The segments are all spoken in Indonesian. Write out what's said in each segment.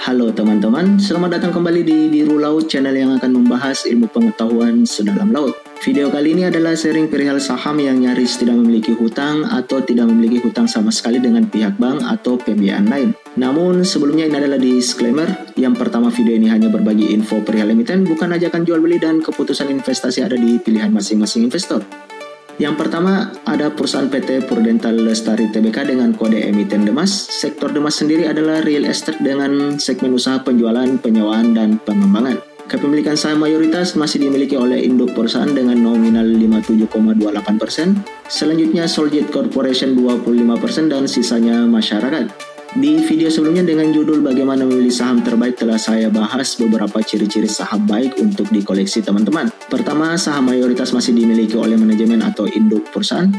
Halo teman-teman, selamat datang kembali di Biru Laut, channel yang akan membahas ilmu pengetahuan sedalam laut. Video kali ini adalah sharing perihal saham yang nyaris tidak memiliki hutang atau tidak memiliki hutang sama sekali dengan pihak bank atau pembiayaan lain. Namun sebelumnya ini adalah disclaimer. Yang pertama, video ini hanya berbagi info perihal emiten, bukan ajakan jual beli, dan keputusan investasi ada di pilihan masing-masing investor. Yang pertama ada perusahaan PT Prudental Lestari Tbk dengan kode emiten Demas. Sektor Demas sendiri adalah real estate dengan segmen usaha penjualan, penyewaan, dan pengembangan. Kepemilikan saham mayoritas masih dimiliki oleh induk perusahaan dengan nominal 57,28%. Selanjutnya Soljet Corporation 25% dan sisanya masyarakat. Di video sebelumnya dengan judul bagaimana memilih saham terbaik telah saya bahas beberapa ciri-ciri saham baik untuk dikoleksi teman-teman. Pertama, saham mayoritas masih dimiliki oleh manajemen atau induk perusahaan.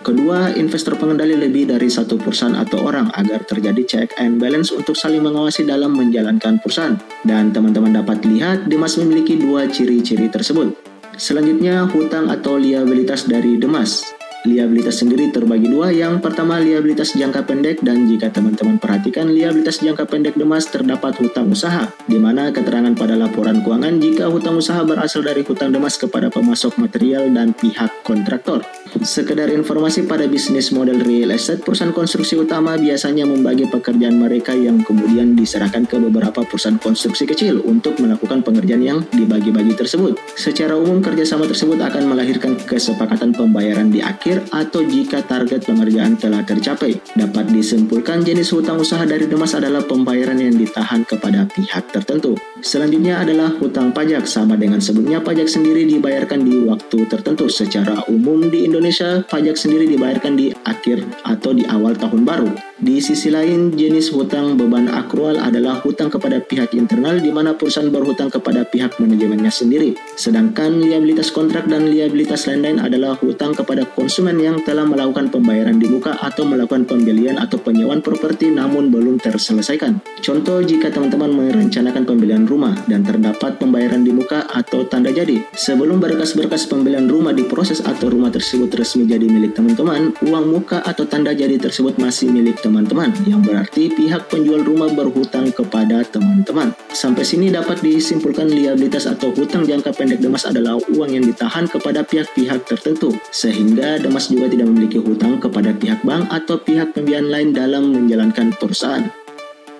Kedua, investor pengendali lebih dari satu perusahaan atau orang agar terjadi check and balance untuk saling mengawasi dalam menjalankan perusahaan. Dan teman-teman dapat lihat Demas memiliki dua ciri-ciri tersebut. Selanjutnya, hutang atau liabilitas dari Demas. Liabilitas sendiri terbagi dua. Yang pertama, liabilitas jangka pendek, dan jika teman-teman perhatikan liabilitas jangka pendek Demas terdapat hutang usaha, di mana keterangan pada laporan keuangan jika hutang usaha berasal dari hutang Demas kepada pemasok material dan pihak kontraktor. Sekedar informasi, pada bisnis model real estate, perusahaan konstruksi utama biasanya membagi pekerjaan mereka yang kemudian diserahkan ke beberapa perusahaan konstruksi kecil untuk melakukan pengerjaan yang dibagi-bagi tersebut. Secara umum, kerjasama tersebut akan melahirkan kesepakatan pembayaran di akhir atau jika target pengerjaan telah tercapai. Dapat disimpulkan jenis hutang usaha dari Demas adalah pembayaran yang ditahan kepada pihak tertentu. Selanjutnya adalah hutang pajak. Sama dengan sebelumnya, pajak sendiri dibayarkan di waktu tertentu. Secara umum di Indonesia, pajak sendiri dibayarkan di akhir atau di awal tahun baru. Di sisi lain, jenis hutang beban akrual adalah hutang kepada pihak internal di mana perusahaan berhutang kepada pihak manajemennya sendiri. Sedangkan liabilitas kontrak dan liabilitas lain-lain adalah hutang kepada konsumen yang telah melakukan pembayaran di muka atau melakukan pembelian atau penyewaan properti namun belum terselesaikan. Contoh, jika teman-teman merencanakan pembelian rumah dan terdapat pembayaran di muka atau tanda jadi. Sebelum berkas-berkas pembelian rumah diproses atau rumah tersebut resmi jadi milik teman-teman, uang muka atau tanda jadi tersebut masih milik teman-teman, yang berarti pihak penjual rumah berhutang kepada teman-teman. Sampai sini dapat disimpulkan liabilitas atau hutang jangka pendek Demas adalah uang yang ditahan kepada pihak-pihak tertentu, sehingga Demas juga tidak memiliki hutang kepada pihak bank atau pihak pembiayaan lain dalam menjalankan perusahaan.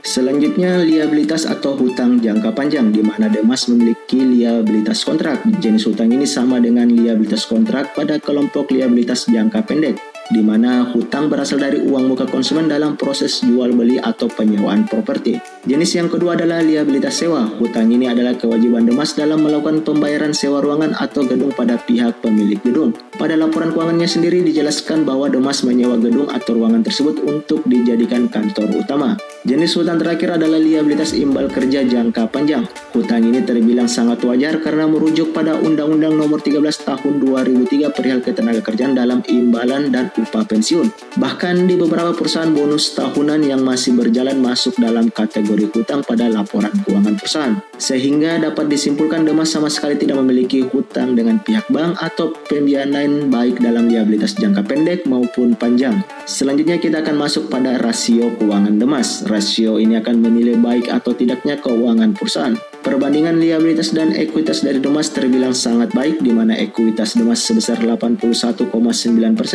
Selanjutnya, liabilitas atau hutang jangka panjang, di mana Demas memiliki liabilitas kontrak. Jenis hutang ini sama dengan liabilitas kontrak pada kelompok liabilitas jangka pendek, di mana hutang berasal dari uang muka konsumen dalam proses jual beli atau penyewaan properti. Jenis yang kedua adalah liabilitas sewa. Hutang ini adalah kewajiban Demas dalam melakukan pembayaran sewa ruangan atau gedung pada pihak pemilik gedung. Pada laporan keuangannya sendiri dijelaskan bahwa Demas menyewa gedung atau ruangan tersebut untuk dijadikan kantor utama. Jenis hutang terakhir adalah liabilitas imbal kerja jangka panjang. Hutang ini terbilang sangat wajar karena merujuk pada Undang-Undang Nomor 13 Tahun 2003 perihal ketenagakerjaan dalam imbalan dan upah pensiun. Bahkan di beberapa perusahaan, bonus tahunan yang masih berjalan masuk dalam kategori hutang pada laporan keuangan perusahaan. Sehingga dapat disimpulkan Demas sama sekali tidak memiliki hutang dengan pihak bank atau pembiayaan lain baik dalam liabilitas jangka pendek maupun panjang. Selanjutnya kita akan masuk pada rasio keuangan Demas. Rasio ini akan menilai baik atau tidaknya keuangan perusahaan. Perbandingan liabilitas dan ekuitas dari Demas terbilang sangat baik, di mana ekuitas Demas sebesar 81,9%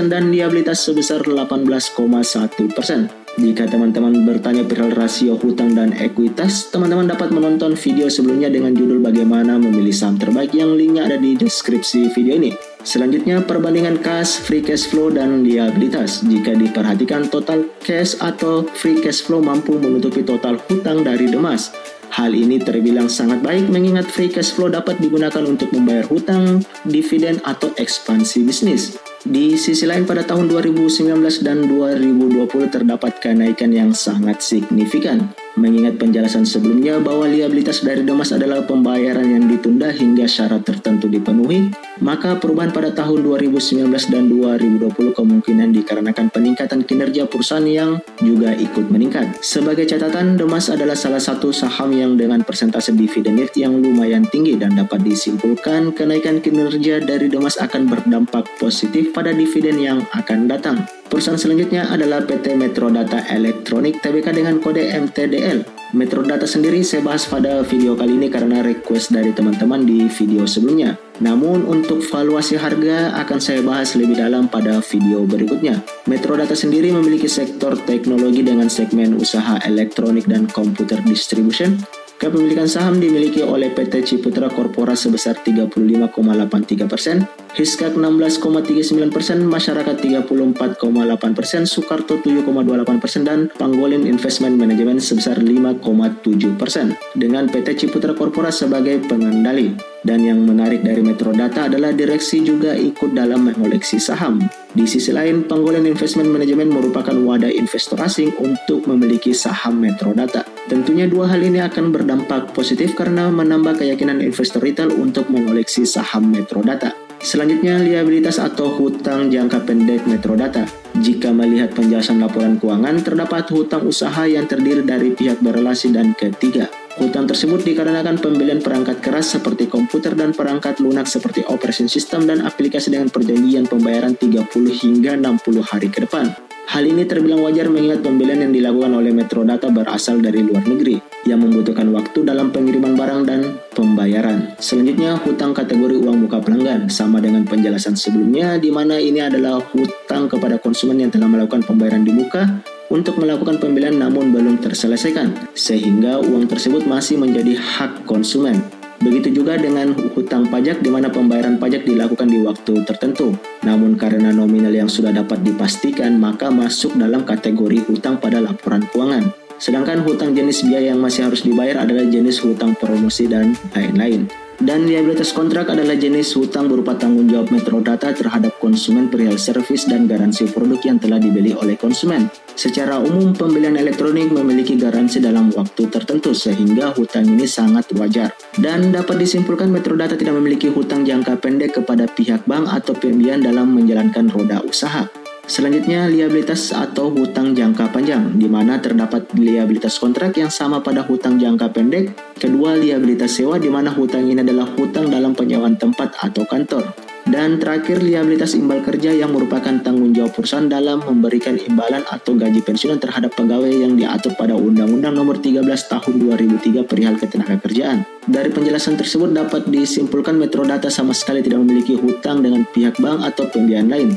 dan liabilitas sebesar 18,1%. Jika teman-teman bertanya perihal rasio hutang dan ekuitas, teman-teman dapat menonton video sebelumnya dengan judul bagaimana memilih saham terbaik, yang linknya ada di deskripsi video ini. Selanjutnya, perbandingan cash, free cash flow, dan liabilitas. Jika diperhatikan, total cash atau free cash flow mampu menutupi total hutang dari Demas. Hal ini terbilang sangat baik mengingat free cash flow dapat digunakan untuk membayar hutang, dividen, atau ekspansi bisnis. Di sisi lain, pada tahun 2019 dan 2020 terdapat kenaikan yang sangat signifikan. Mengingat penjelasan sebelumnya bahwa liabilitas dari Demas adalah pembayaran yang ditunda hingga syarat tertentu dipenuhi, maka perubahan pada tahun 2019 dan 2020 kemungkinan dikarenakan peningkatan kinerja perusahaan yang juga ikut meningkat. Sebagai catatan, Demas adalah salah satu saham yang dengan persentase dividen yield yang lumayan tinggi, dan dapat disimpulkan kenaikan kinerja dari Demas akan berdampak positif pada dividen yang akan datang. Perusahaan selanjutnya adalah PT Metro Data Elektronik Tbk dengan kode MTDL. Metrodata sendiri saya bahas pada video kali ini karena request dari teman-teman di video sebelumnya. Namun untuk valuasi harga akan saya bahas lebih dalam pada video berikutnya. Metrodata sendiri memiliki sektor teknologi dengan segmen usaha elektronik dan komputer distribution. Kepemilikan saham dimiliki oleh PT Ciputra Corpora sebesar 35,83%, Hiskak 16,39%, Masyarakat 34,8%, Sukarto 7,28%, dan Panggolin Investment Management sebesar 5,7%, dengan PT Ciputra Corpora sebagai pengendali. Dan yang menarik dari Metrodata adalah direksi juga ikut dalam mengoleksi saham. Di sisi lain, Panggolin Investment Management merupakan wadah investor asing untuk memiliki saham Metrodata. Tentunya dua hal ini akan berdampak positif karena menambah keyakinan investor retail untuk mengoleksi saham Metrodata. Selanjutnya, liabilitas atau hutang jangka pendek Metrodata. Jika melihat penjelasan laporan keuangan, terdapat hutang usaha yang terdiri dari pihak berrelasi dan ketiga. Hutang tersebut dikarenakan pembelian perangkat keras seperti komputer dan perangkat lunak seperti operation system dan aplikasi dengan perjanjian pembayaran 30 hingga 60 hari ke depan. Hal ini terbilang wajar mengingat pembelian yang dilakukan oleh Metrodata berasal dari luar negeri yang membutuhkan waktu dalam pengiriman barang dan pembayaran. Selanjutnya, hutang kategori uang muka pelanggan sama dengan penjelasan sebelumnya, di mana ini adalah hutang kepada konsumen yang telah melakukan pembayaran di muka untuk melakukan pembelian namun belum terselesaikan, sehingga uang tersebut masih menjadi hak konsumen. Begitu juga dengan hutang pajak di mana pembayaran pajak dilakukan di waktu tertentu. Namun karena nominal yang sudah dapat dipastikan, maka masuk dalam kategori hutang pada laporan keuangan. Sedangkan hutang jenis biaya yang masih harus dibayar adalah jenis hutang promosi dan lain-lain. Dan liabilitas kontrak adalah jenis hutang berupa tanggung jawab Metrodata terhadap konsumen perihal servis dan garansi produk yang telah dibeli oleh konsumen. Secara umum, pembelian elektronik memiliki garansi dalam waktu tertentu sehingga hutang ini sangat wajar. Dan dapat disimpulkan Metrodata tidak memiliki hutang jangka pendek kepada pihak bank atau pembiayaan dalam menjalankan roda usaha. Selanjutnya, liabilitas atau hutang jangka panjang, di mana terdapat liabilitas kontrak yang sama pada hutang jangka pendek. Kedua, liabilitas sewa, di mana hutang ini adalah hutang dalam penyewaan tempat atau kantor. Dan terakhir, liabilitas imbal kerja yang merupakan tanggung jawab perusahaan dalam memberikan imbalan atau gaji pensiunan terhadap pegawai yang diatur pada Undang-Undang Nomor 13 Tahun 2003 perihal ketenagakerjaan. Dari penjelasan tersebut dapat disimpulkan Metrodata sama sekali tidak memiliki hutang dengan pihak bank atau pembiayaan lain,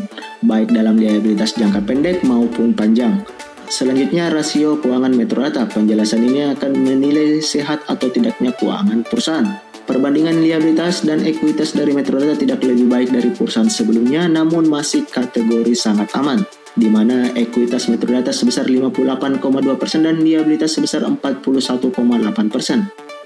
baik dalam liabilitas jangka pendek maupun panjang. Selanjutnya, rasio keuangan Metrodata. Penjelasan ini akan menilai sehat atau tidaknya keuangan perusahaan. Perbandingan liabilitas dan ekuitas dari Metrodata tidak lebih baik dari perusahaan sebelumnya, namun masih kategori sangat aman, di mana ekuitas Metrodata sebesar 58,2% dan liabilitas sebesar 41,8%.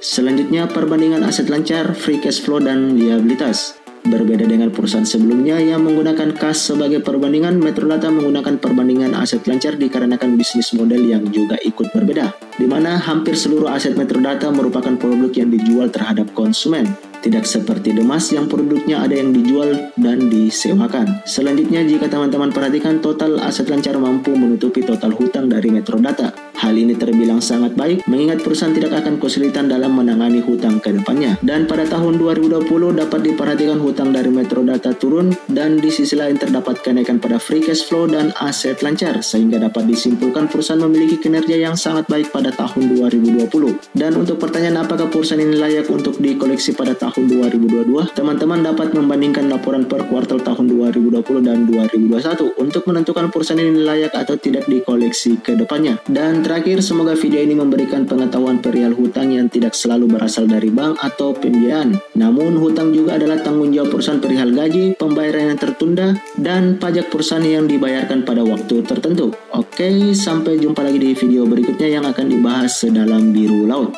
Selanjutnya, perbandingan aset lancar, free cash flow, dan liabilitas. Berbeda dengan perusahaan sebelumnya yang menggunakan kas sebagai perbandingan, Metrodata menggunakan perbandingan aset lancar dikarenakan bisnis model yang juga ikut berbeda, di mana hampir seluruh aset Metrodata merupakan produk yang dijual terhadap konsumen. Tidak seperti Demas yang produknya ada yang dijual dan disewakan. Selanjutnya, jika teman-teman perhatikan, total aset lancar mampu menutupi total hutang dari Metrodata. Hal ini terbilang sangat baik, mengingat perusahaan tidak akan kesulitan dalam menangani hutang ke depannya. Dan pada tahun 2020 dapat diperhatikan hutang dari Metrodata turun, dan di sisi lain terdapat kenaikan pada free cash flow dan aset lancar, sehingga dapat disimpulkan perusahaan memiliki kinerja yang sangat baik pada tahun 2020. Dan untuk pertanyaan apakah perusahaan ini layak untuk dikoleksi pada tahun 2022, teman-teman dapat membandingkan laporan per kuartal tahun 2020 dan 2021 untuk menentukan perusahaan ini layak atau tidak dikoleksi ke depannya. Dan terakhir, semoga video ini memberikan pengetahuan perihal hutang yang tidak selalu berasal dari bank atau pembiayaan. Namun, hutang juga adalah tanggung jawab perusahaan perihal gaji, pembayaran yang tertunda, dan pajak perusahaan yang dibayarkan pada waktu tertentu. Oke, sampai jumpa lagi di video berikutnya yang akan dibahas sedalam biru laut.